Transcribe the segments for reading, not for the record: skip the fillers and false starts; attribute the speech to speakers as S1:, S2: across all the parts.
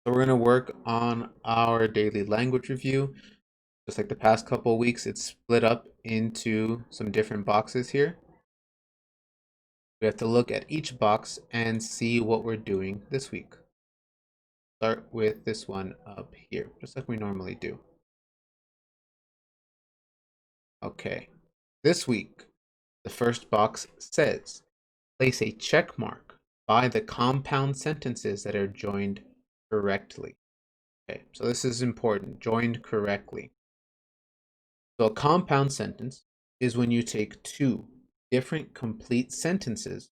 S1: So we're going to work on our daily language review. Just like the past couple of weeks, it's split up into some different boxes here. We have to look at each box and see what we're doing this week. Start with this one up here, just like we normally do. Okay, this week, the first box says, place a check mark by the compound sentences that are joined correctly. Okay, so this is important, joined correctly. So a compound sentence is when you take two different complete sentences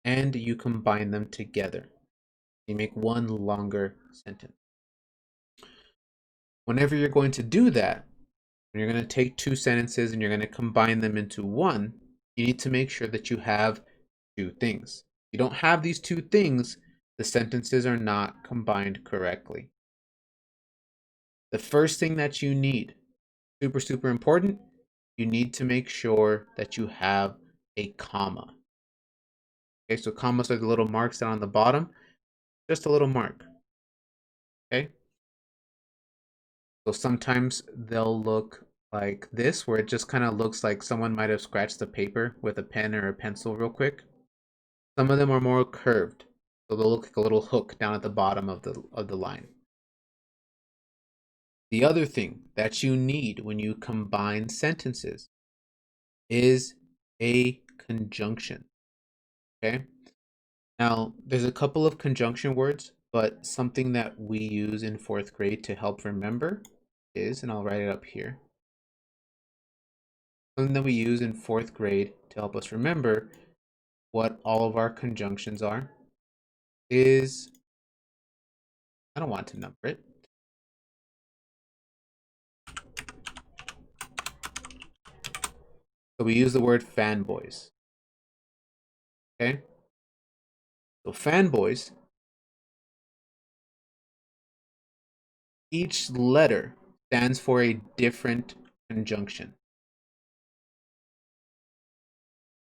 S1: and you combine them together. You make one longer sentence. Whenever you're going to do that, when you're going to take two sentences and you're going to combine them into one, you need to make sure that you have two things. If you don't have these two things, the sentences are not combined correctly. The first thing that you need, super important, you need to make sure that you have a comma. Okay, so commas are the little marks down on the bottom, just a little mark. Okay, so sometimes they'll look like this, where it just kind of looks like someone might have scratched the paper with a pen or a pencil real quick. Some of them are more curved, so they'll look like a little hook down at the bottom of the line. The other thing that you need when you combine sentences is a conjunction. Okay, now there's a couple of conjunction words, but something that we use in fourth grade to help remember is, and I'll write it up here, something that we use in fourth grade to help us remember what all of our conjunctions are is, I don't want to number it. So we use the word fanboys. Okay? So fanboys, each letter stands for a different conjunction.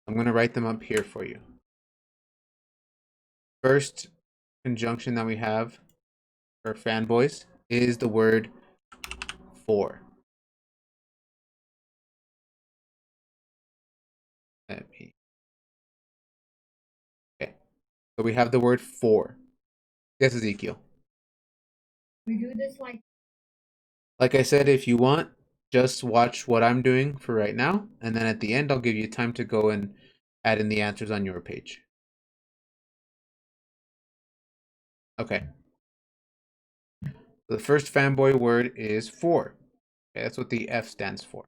S1: I'm going to write them up here for you. First conjunction that we have for fanboys is the word for. Okay. So we have the word for. Yes, Ezekiel.
S2: We do this
S1: like I said, if you want, just watch what I'm doing for right now, and then at the end, I'll give you time to go and add in the answers on your page. Okay. So the first fanboy word is for. Okay, that's what the F stands for.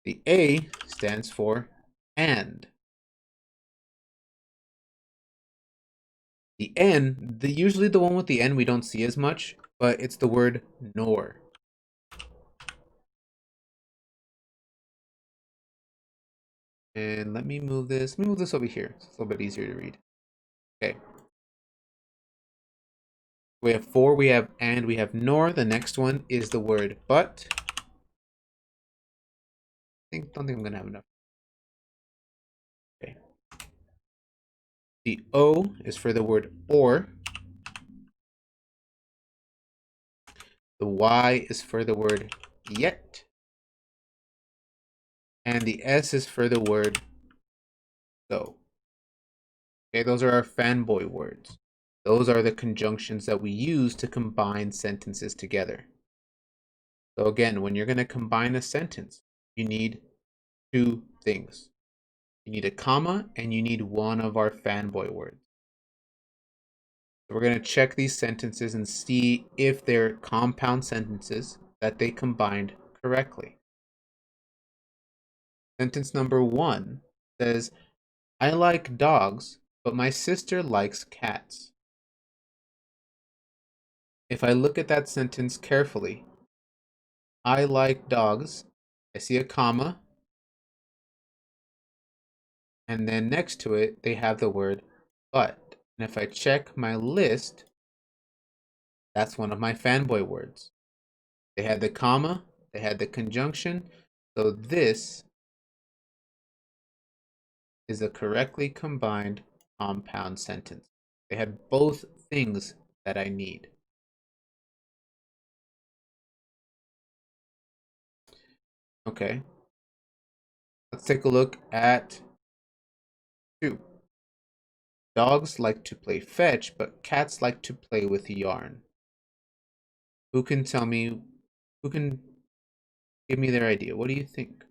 S1: The A stands for and. The N, usually the one with the N we don't see as much, but it's the word nor. And let me move this over here. It's a little bit easier to read. Okay. We have for, we have and, we have nor. The next one is the word but. Don't think I'm gonna have enough. Okay. The O is for the word or. The Y is for the word yet. And the S is for the word so. Okay, those are our fanboy words. Those are the conjunctions that we use to combine sentences together. So again, when you're going to combine a sentence, you need two things. You need a comma and you need one of our fanboy words. So we're going to check these sentences and see if they're compound sentences that they combined correctly. Sentence number 1 says, I like dogs, but my sister likes cats. If I look at that sentence carefully, I like dogs, I see a comma, and then next to it, they have the word but. And if I check my list, that's one of my fanboy words. They had the comma, they had the conjunction, so this is a correctly combined compound sentence. They had both things that I need. Okay, let's take a look at 2. Dogs like to play fetch, but cats like to play with yarn. Who can tell me, who can give me their idea? What do you think?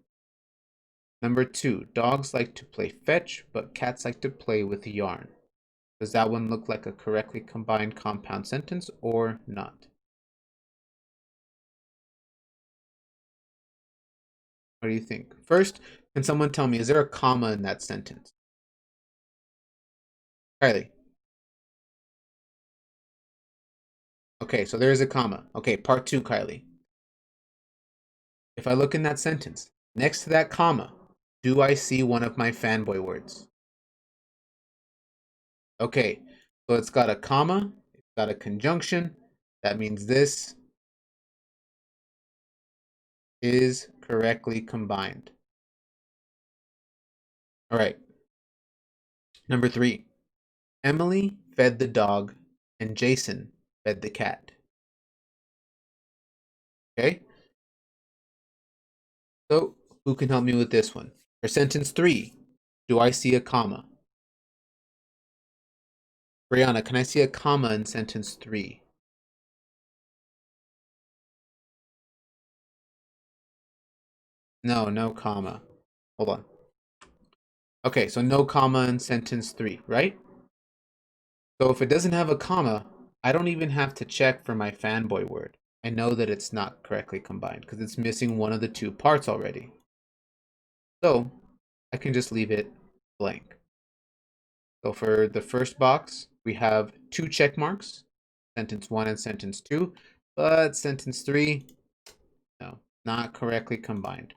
S1: Number 2, dogs like to play fetch, but cats like to play with yarn. Does that one look like a correctly combined compound sentence or not? What do you think? First, can someone tell me, is there a comma in that sentence? Kylie. Okay, so there is a comma. Okay, part 2, Kylie. If I look in that sentence, next to that comma, do I see one of my fanboy words? Okay, so it's got a comma, it's got a conjunction. That means this is correctly combined. All right, number 3. Emily fed the dog and Jason fed the cat. Okay, so who can help me with this one? For sentence 3, do I see a comma? Brianna, can I see a comma in sentence 3? No, no comma. Hold on. Okay, so no comma in sentence 3, right? So if it doesn't have a comma, I don't even have to check for my fanboy word. I know that it's not correctly combined because it's missing one of the 2 parts already. So I can just leave it blank. So for the first box, we have 2 check marks, sentence 1 and sentence 2, but sentence 3, no, not correctly combined.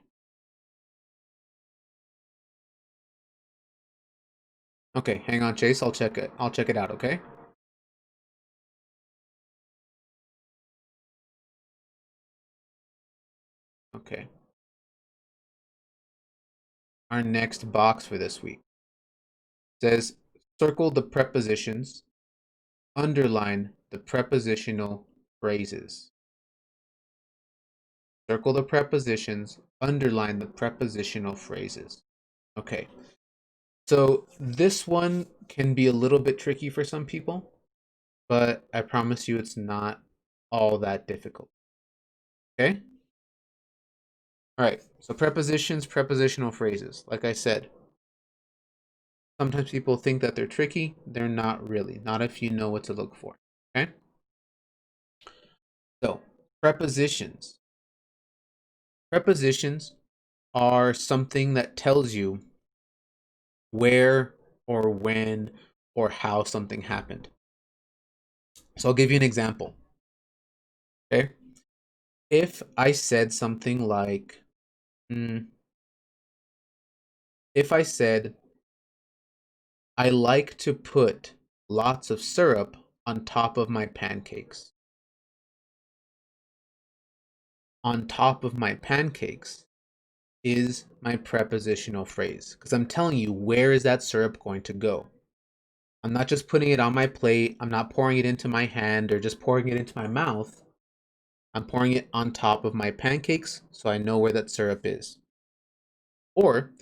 S1: Okay, hang on, Chase. I'll check it. I'll check it out, okay? Okay. Our next box for this week says circle the prepositions, underline the prepositional phrases. Circle the prepositions, underline the prepositional phrases. Okay. So this one can be a little bit tricky for some people, but I promise you it's not all that difficult. Okay? All right. So prepositions, prepositional phrases. Like I said, sometimes people think that they're tricky. They're not really. Not if you know what to look for. Okay? So, prepositions. Prepositions are something that tells you where or when or how something happened. So I'll give you an example. Okay? If I said something like, if I said, I like to put lots of syrup on top of my pancakes. On top of my pancakes is my prepositional phrase because I'm telling you where is that syrup going to go. I'm not just putting it on my plate. I'm not pouring it into my hand or just pouring it into my mouth. I'm pouring it on top of my pancakes so I know where that syrup is. Or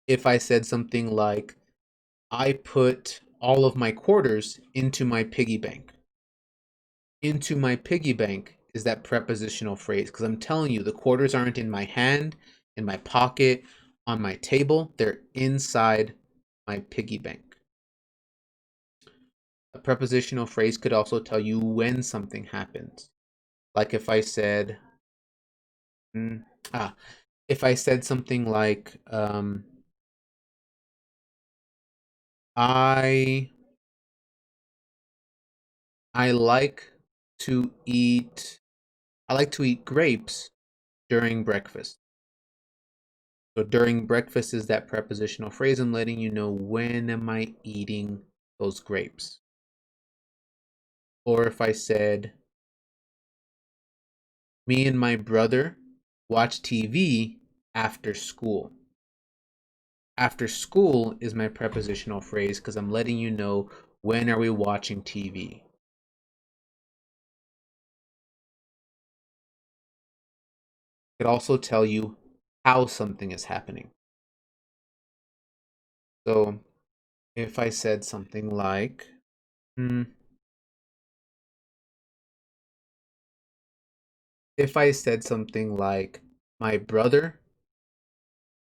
S1: if I said something like, I put all of my quarters into my piggy bank. Into my piggy bank is that prepositional phrase because I'm telling you the quarters aren't in my hand, in my pocket, on my table. They're inside my piggy bank. A prepositional phrase could also tell you when something happens. Like if I said, mm, ah, if I said something like, I I like to eat I like to eat grapes during breakfast. So during breakfast is that prepositional phrase. I'm letting you know when am I eating those grapes. Or if I said, me and my brother watch TV after school. After school is my prepositional phrase because I'm letting you know when are we watching TV. It could also tell you how something is happening. So if I said something like, if I said something like, my brother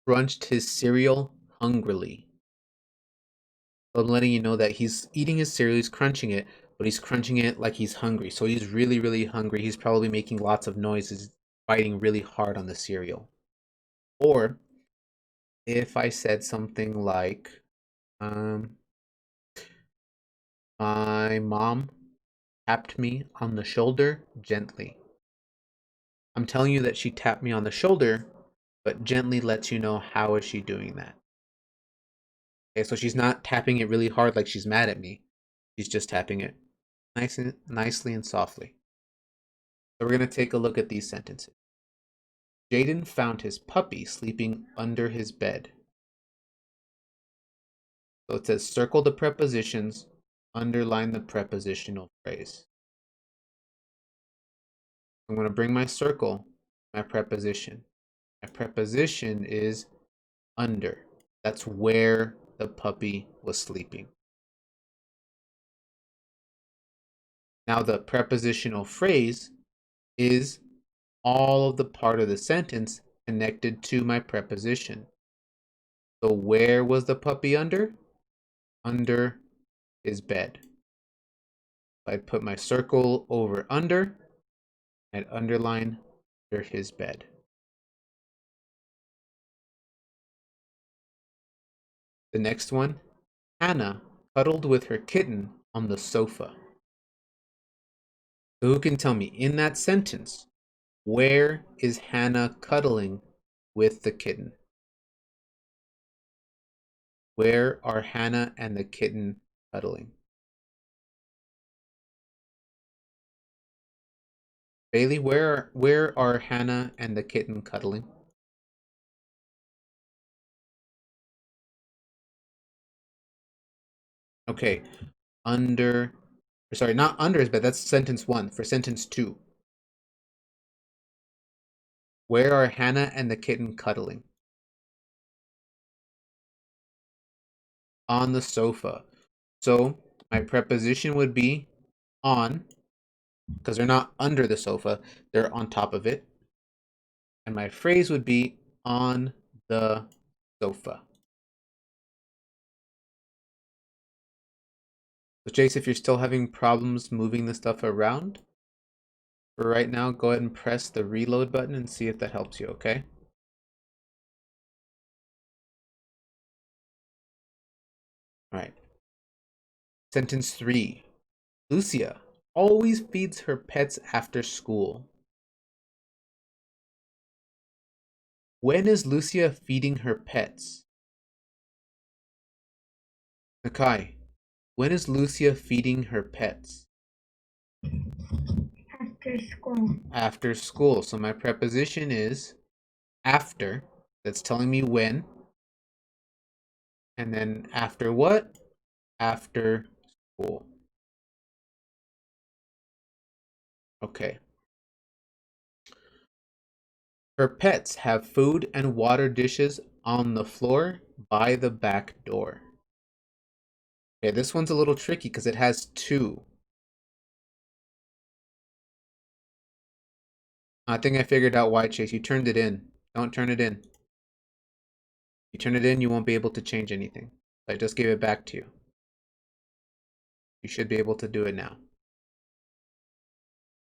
S1: crunched his cereal hungrily. So I'm letting you know that he's eating his cereal, he's crunching it, but he's crunching it like he's hungry. So he's really, really hungry. He's probably making lots of noises, biting really hard on the cereal. Or if I said something like, my mom tapped me on the shoulder gently. I'm telling you that she tapped me on the shoulder, but gently lets you know how is she doing that. Okay, so she's not tapping it really hard like she's mad at me. She's just tapping it nicely and softly. So we're going to take a look at these sentences. Jaden found his puppy sleeping under his bed. So it says circle the prepositions, underline the prepositional phrase. I'm going to bring my circle, my preposition. My preposition is under. That's where the puppy was sleeping. Now the prepositional phrase is all of the part of the sentence connected to my preposition. So where was the puppy under? Under his bed. I'd put my circle over under and underline under his bed. The next one, Hannah cuddled with her kitten on the sofa. So who can tell me in that sentence, where is Hannah cuddling with the kitten? Where are Hannah and the kitten cuddling? Bailey, where are Hannah and the kitten cuddling? Okay, under, sorry, not under his bed. That's sentence 1. For sentence 2, where are Hannah and the kitten cuddling? On the sofa. So my preposition would be on, because they're not under the sofa, they're on top of it. And my phrase would be on the sofa. So Chase, if you're still having problems moving the stuff around, for right now, go ahead and press the reload button and see if that helps you, okay? All right. Sentence 3. Lucia always feeds her pets after school. When is Lucia feeding her pets? Nakai, when is Lucia feeding her pets?
S2: After school.
S1: After school. So my preposition is after. That's telling me when. And then after what? After school. Okay. Her pets have food and water dishes on the floor by the back door. Okay, this one's a little tricky because it has 2. I think I figured out why, Chase. You turned it in. Don't turn it in. You turn it in, you won't be able to change anything. I just gave it back to you. You should be able to do it now.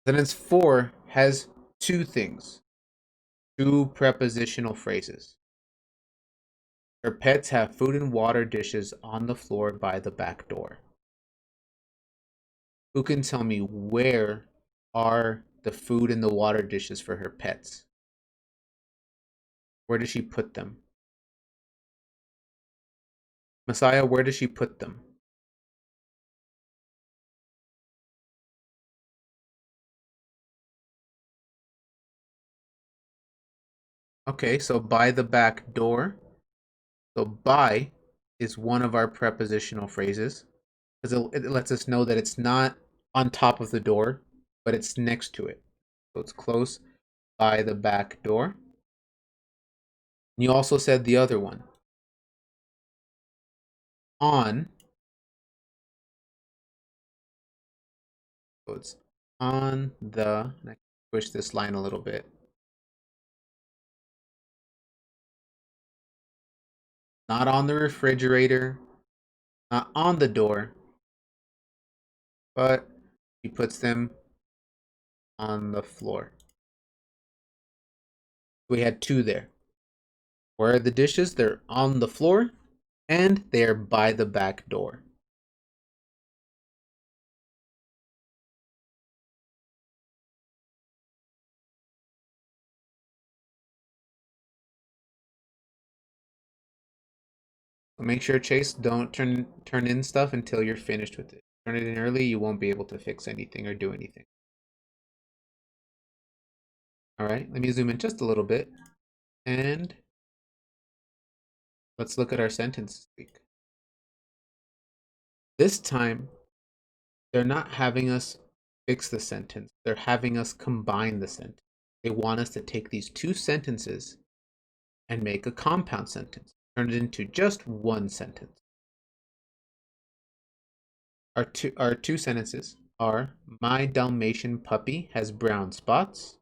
S1: Sentence 4 has 2 things. 2 prepositional phrases. Her pets have food and water dishes on the floor by the back door. Who can tell me where are the food and the water dishes for her pets? Where does she put them? Messiah, where does she put them? Okay, so by the back door. So by is one of our prepositional phrases because it lets us know that it's not on top of the door, but it's next to it. So it's close. by the back door. And you also said the other one. On. So it's on the, and I can push this line a little bit. Not on the refrigerator, not on the door, but he puts them on the floor. We had two there. Where are the dishes? They're on the floor and they're by the back door. Make sure, Chase, don't turn in stuff until you're finished with it. Turn it in early, you won't be able to fix anything or do anything. All right, let me zoom in just a little bit and let's look at our sentence this week. This time, they're not having us fix the sentence. They're having us combine the sentence. They want us to take these two sentences and make a compound sentence. Turn it into just one sentence. Our two sentences are, my Dalmatian puppy has brown spots.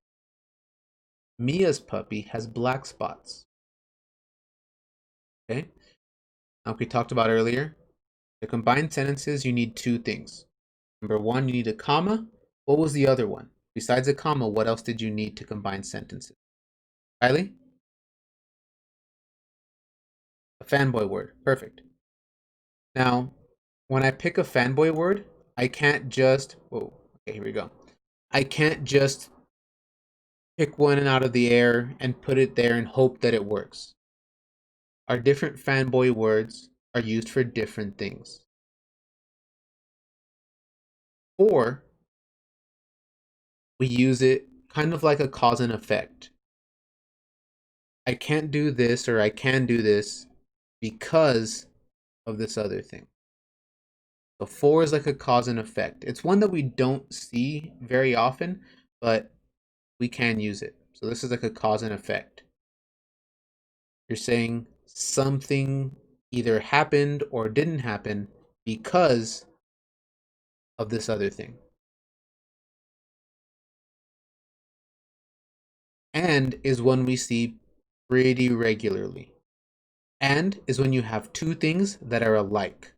S1: Mia's puppy has black spots. Okay. Now, we talked about earlier, to combine sentences, you need two things. Number one, you need a comma. What was the other one? Besides a comma, what else did you need to combine sentences? Kylie? A fanboy word. Perfect. Now, when I pick a fanboy word, I can't just, whoa, okay, here we go. I can't just pick one out of the air and put it there and hope that it works. Our different fanboy words are used for different things. Or we use it kind of like a cause and effect. I can't do this or I can do this because of this other thing. So for is like a cause and effect. It's one that we don't see very often, but we can use it. So this is like a cause and effect. You're saying something either happened or didn't happen because of this other thing. And is one we see pretty regularly. And is when you have two things that are alike.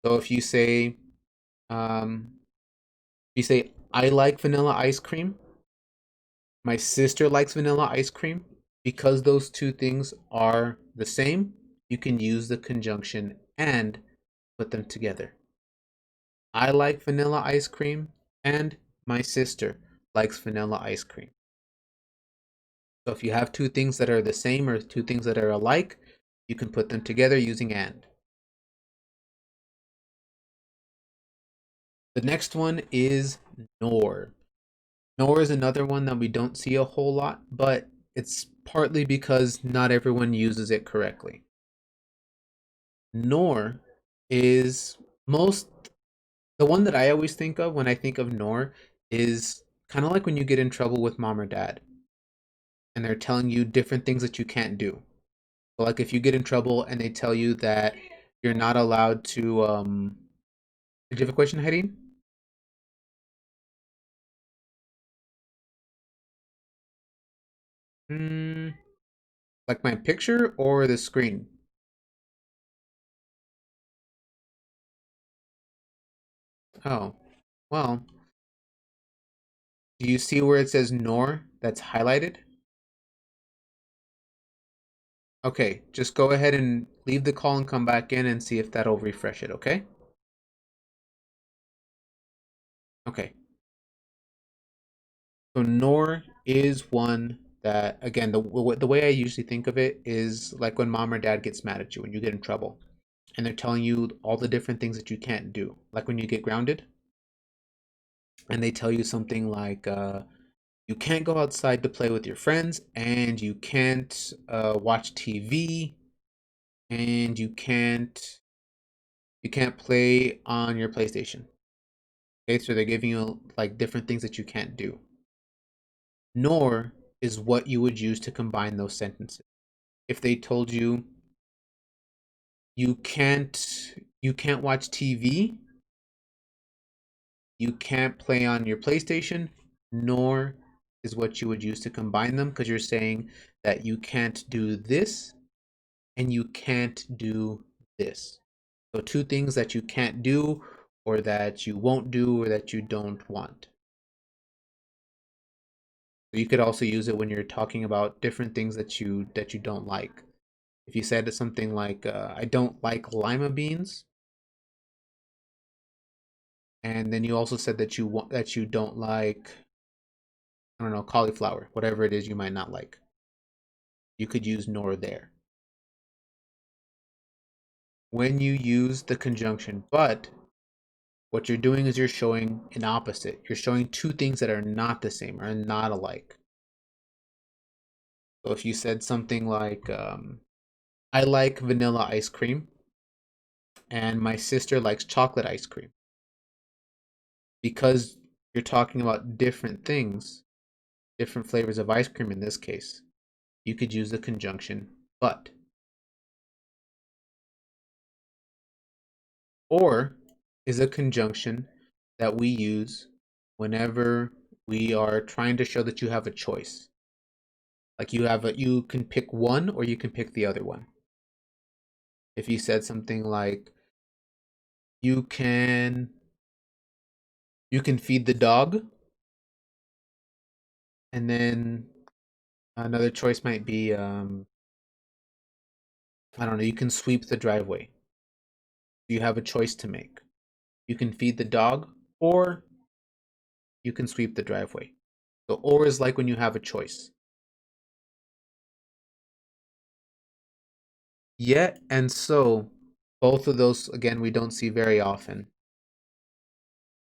S1: So if you say, I like vanilla ice cream, my sister likes vanilla ice cream, because those two things are the same, you can use the conjunction and put them together. I like vanilla ice cream and my sister likes vanilla ice cream. So if you have two things that are the same or two things that are alike, you can put them together using and. The next one is nor. Nor is another one that we don't see a whole lot, but it's partly because not everyone uses it correctly. Nor is most, the one that I always think of when I think of nor is kind of like when you get in trouble with mom or dad and they're telling you different things that you can't do. So like if you get in trouble and they tell you that you're not allowed to did you have a question, Heidi? Hmm, like my picture or the screen? Oh, well, do you see where it says nor that's highlighted? Okay, just go ahead and leave the call and come back in and see if that'll refresh it, okay? Okay. So nor is one that, again, the way I usually think of it is like when mom or dad gets mad at you when you get in trouble and they're telling you all the different things that you can't do. Like when you get grounded and they tell you something like you can't go outside to play with your friends and you can't watch TV and you can't play on your PlayStation. Okay, so they're giving you like different things that you can't do. Nor is what you would use to combine those sentences. If they told you you can't watch TV, you can't play on your PlayStation, nor is what you would use to combine them, because you're saying that you can't do this and you can't do this. So two things that you can't do, or that you won't do, or that you don't want. You could also use it when you're talking about different things that you don't like. If you said something like, "I don't like lima beans," and then you also said that you don't like, I don't know, cauliflower, whatever it is you might not like, you could use nor there. When you use the conjunction but, what you're doing is you're showing an opposite. You're showing two things that are not the same, are not alike. So if you said something like, I like vanilla ice cream and my sister likes chocolate ice cream. Because you're talking about different things, different flavors of ice cream in this case, you could use the conjunction but. Or is a conjunction that we use whenever we are trying to show that you have a choice. Like you can pick one or you can pick the other one. If you said something like, you can feed the dog, and then another choice might be, I don't know, you can sweep the driveway. You have a choice to make. You can feed the dog or you can sweep the driveway. So or is like when you have a choice. Yet and so, both of those, again, we don't see very often.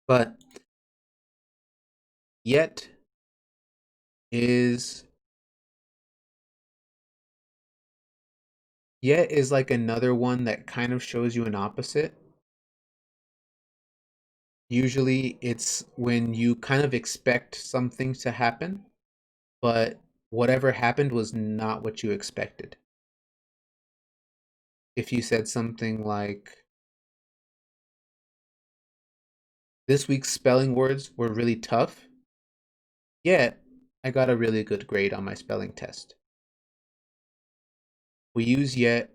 S1: But yet is yet is like another one that kind of shows you an opposite. Usually it's when you kind of expect something to happen, but whatever happened was not what you expected. If you said something like, this week's spelling words were really tough, yet I got a really good grade on my spelling test. We use yet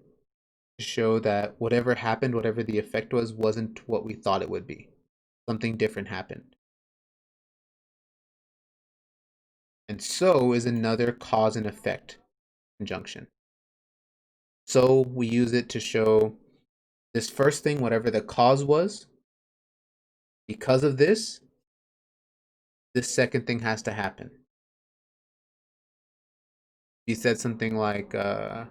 S1: to show that whatever happened, whatever the effect was, wasn't what we thought it would be. Something different happened. And so is another cause and effect conjunction. So we use it to show this first thing, whatever the cause was, because of this second thing has to happen. You said something like, I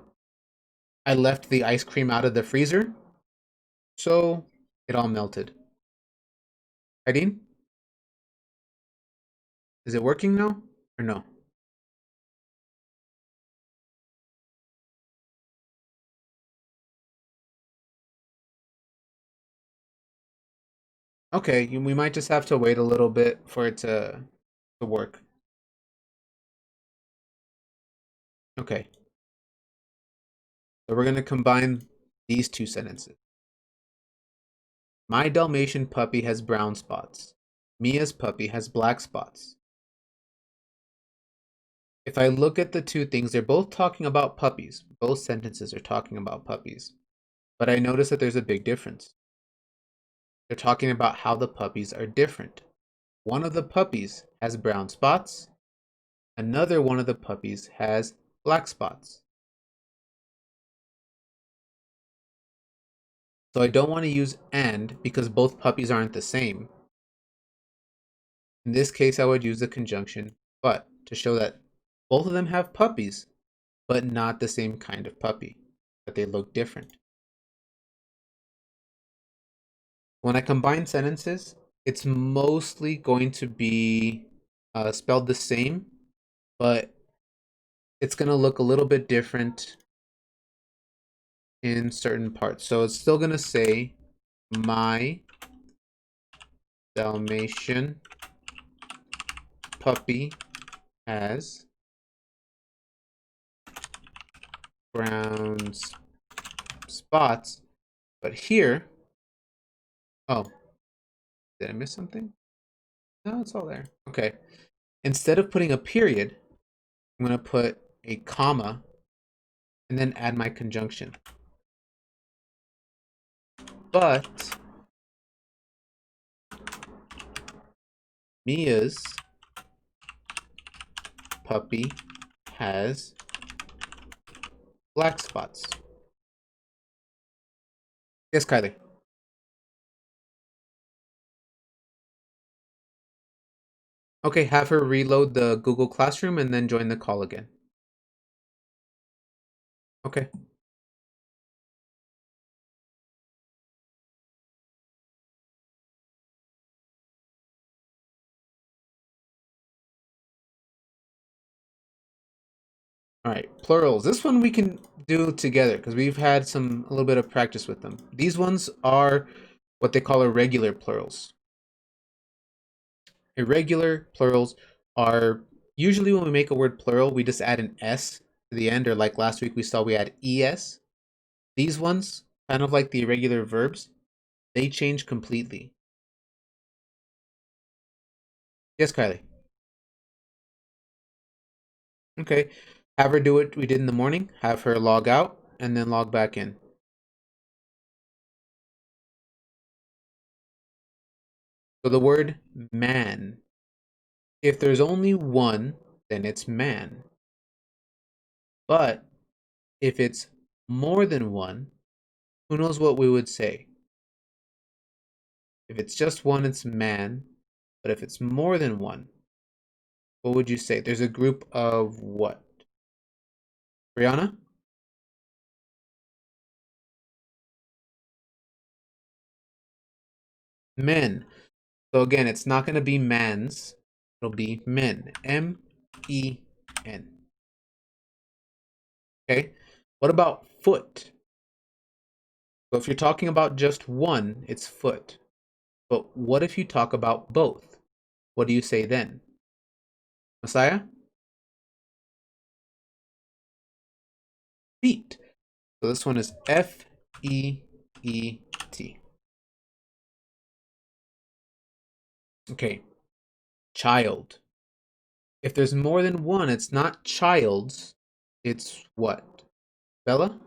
S1: left the ice cream out of the freezer, so it all melted. Aideen, is it working now or no? Okay, we might just have to wait a little bit for it to work. Okay, so we're going to combine these two sentences. My Dalmatian puppy has brown spots. Mia's puppy has black spots. If I look at the two things, they're both talking about puppies. Both sentences are talking about puppies. But I notice that there's a big difference. They're talking about how the puppies are different. One of the puppies has brown spots. Another one of the puppies has black spots. So I don't want to use and because both puppies aren't the same. In this case, I would use the conjunction but to show that both of them have puppies, but not the same kind of puppy, that they look different. When I combine sentences, it's mostly going to be spelled the same, but it's going to look a little bit different in certain parts. So it's still going to say, my Dalmatian puppy has brown spots. But here, oh, did I miss something? No, it's all there. Okay. Instead of putting a period, I'm going to put a comma and then add my conjunction. But Mia's puppy has black spots. Yes, Kylie. Okay, have her reload the Google Classroom and then join the call again. Okay. All right, plurals. This one we can do together because we've had a little bit of practice with them. These ones are what they call irregular plurals. Irregular plurals are usually when we make a word plural, we just add an S to the end, or like last week we saw we add ES. These ones, kind of like the irregular verbs, they change completely. Yes, Kylie. Okay. Have her do what we did in the morning. Have her log out and then log back in. So the word man, if there's only one, then it's man. But if it's more than one, who knows what we would say? If it's just one, it's man. But if it's more than one, what would you say? There's a group of what? Brianna? Men. So again, it's not going to be mans. It'll be men. M-E-N. Okay. What about foot? So if you're talking about just one, it's foot. But what if you talk about both? What do you say then? Messiah? Feet. So this one is F-E-E-T. Okay. Child. If there's more than one, it's not child's. It's what? Bella?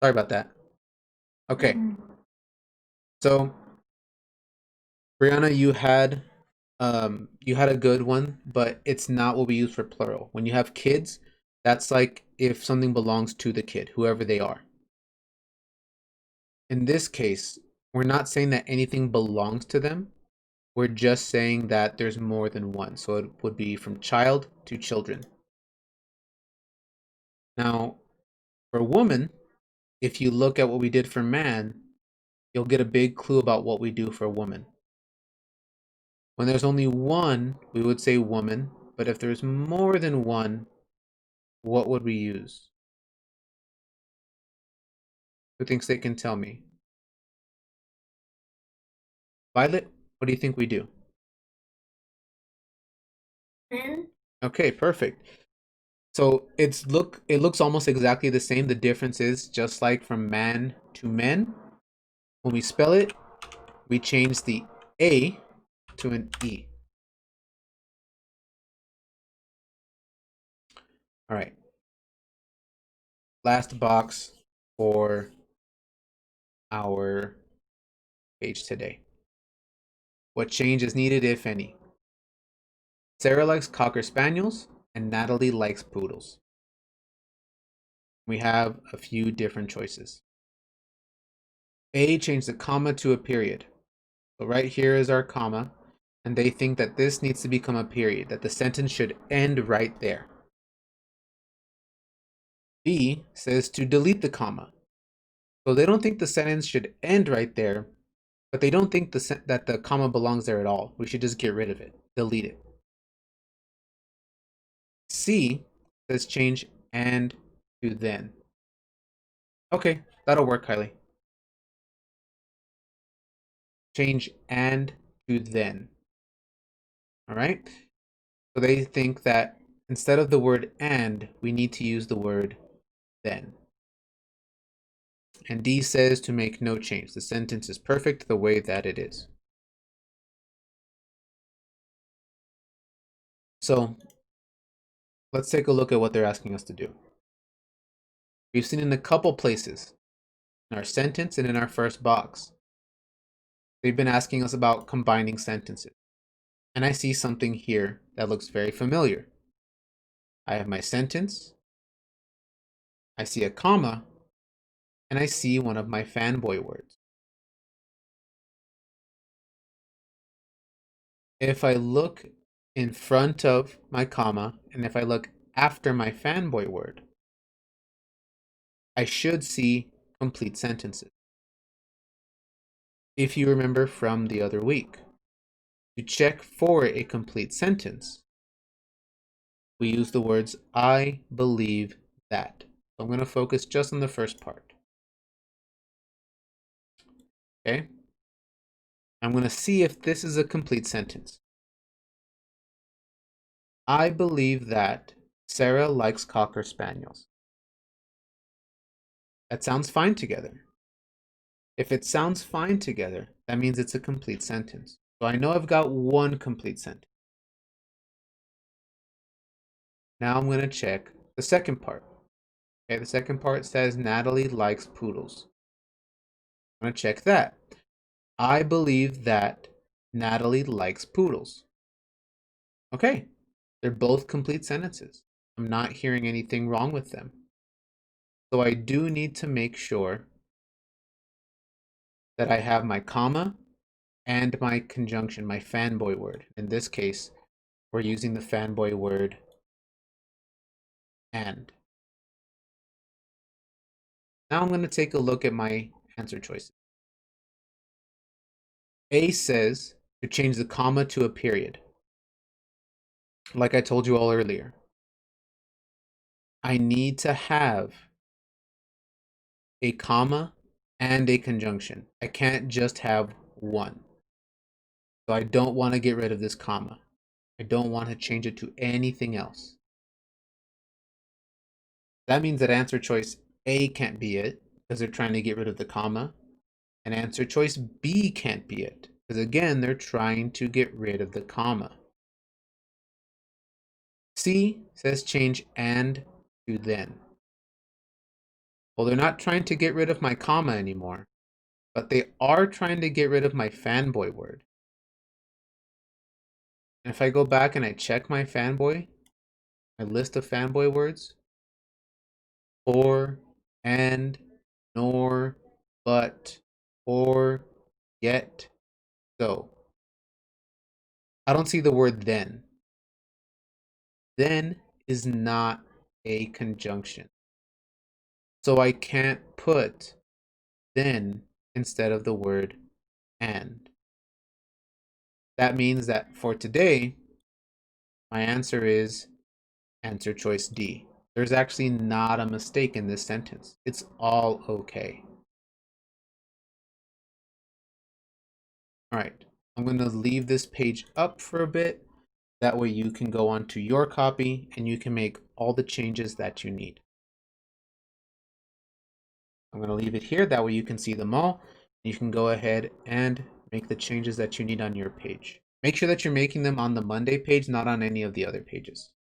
S1: Sorry about that. Okay. So Brianna, you had a good one, but it's not what we use for plural. When you have kids, that's like if something belongs to the kid, whoever they are. In this case, we're not saying that anything belongs to them. We're just saying that there's more than one. So it would be from child to children. Now, for woman, if you look at what we did for man, you'll get a big clue about what we do for woman. When there's only one, we would say woman, but if there's more than one, what would we use? Who thinks they can tell me? Violet, what do you think we do?
S2: Men.
S1: Okay, perfect. So it looks almost exactly the same. The difference is just like from man to men. When we spell it, we change the A to an E. All right. Last box for our page today. What change is needed, if any? Sarah likes Cocker Spaniels and Natalie likes Poodles. We have a few different choices. A, change the comma to a period. So right here is our comma. and they think that this needs to become a period, that the sentence should end right there. B says to delete the comma. So they don't think the sentence should end right there, but they don't think that the comma belongs there at all. We should just get rid of it, delete it. C says change and to then. Okay, that'll work, Kylie. Change and to then. All right? So they think that instead of the word and, we need to use the word then. And D says to make no change. The sentence is perfect the way that it is. So let's take a look at what they're asking us to do. We've seen in a couple places, in our sentence and in our first box, they've been asking us about combining sentences. And I see something here that looks very familiar. I have my sentence, I see a comma, and I see one of my fanboy words. If I look in front of my comma, and if I look after my fanboy word, I should see complete sentences. If you remember from the other week, to check for a complete sentence, we use the words I believe that. So I'm going to focus just on the first part. Okay? I'm going to see if this is a complete sentence. I believe that Sarah likes Cocker Spaniels. That sounds fine together. If it sounds fine together, that means it's a complete sentence. So I know I've got one complete sentence. Now I'm going to check the second part. Okay, the second part says Natalie likes poodles. I'm going to check that. I believe that Natalie likes poodles. Okay, they're both complete sentences. I'm not hearing anything wrong with them. So I do need to make sure that I have my comma and my conjunction, my fanboy word. In this case, we're using the fanboy word and. Now I'm going to take a look at my answer choices. A says to change the comma to a period. Like I told you all earlier, I need to have a comma and a conjunction. I can't just have one. So I don't want to get rid of this comma. I don't want to change it to anything else. That means that answer choice A can't be it because they're trying to get rid of the comma. And answer choice B can't be it because again, they're trying to get rid of the comma. C says change and to then. Well, they're not trying to get rid of my comma anymore, but they are trying to get rid of my fanboy word. And if I go back and I check my fanboy, my list of fanboy words, or, and, nor, but, or, yet, so. I don't see the word then. Then is not a conjunction. So I can't put then instead of the word and. That means that for today, my answer is answer choice D. There's actually not a mistake in this sentence. It's all okay. All right, I'm going to leave this page up for a bit. That way you can go on to your copy and you can make all the changes that you need. I'm going to leave it here. That way you can see them all. You can go ahead and make the changes that you need on your page. Make sure that you're making them on the Monday page, not on any of the other pages.